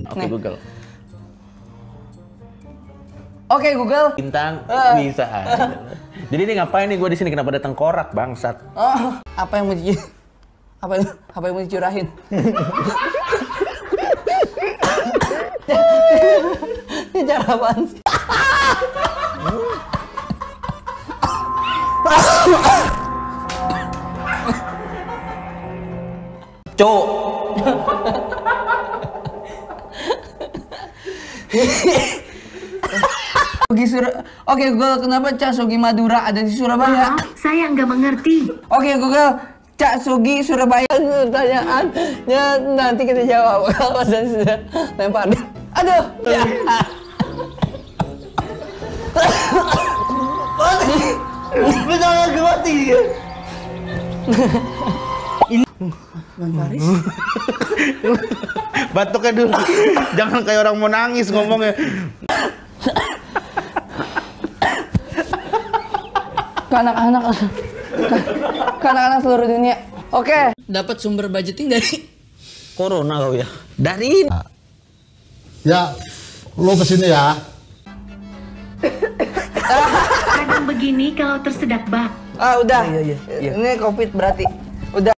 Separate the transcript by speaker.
Speaker 1: Oke Google.
Speaker 2: Oke Google.
Speaker 1: Bintang bisa aja. Jadi ini ngapain nih gue di sini? Kenapa datang korak bangsat?
Speaker 2: Oh, apa yang mau dicurahin? Ini cara apaan sih?
Speaker 1: Cuk.
Speaker 2: Oke Google, kenapa Cak Sugi Madura ada di Surabaya?
Speaker 3: Maaf, saya nggak mengerti.
Speaker 2: Oke Google, Cak Sugi Surabaya. Pertanyaannya nanti kita jawab. Kalau saya sudah lempar. Aduh. Ya.
Speaker 1: Lu jangan mati.
Speaker 2: Bang Faris.
Speaker 1: Batuknya dulu. Jangan kayak orang mau nangis ngomongnya.
Speaker 2: Ke anak-anak seluruh dunia. Oke. Dapat sumber budgeting dari
Speaker 1: Corona kau ya. Dari
Speaker 4: Ya, lo kesini ya.
Speaker 3: Kadang begini kalau tersedak bak.
Speaker 2: udah. Iya. Ini COVID berarti. Udah.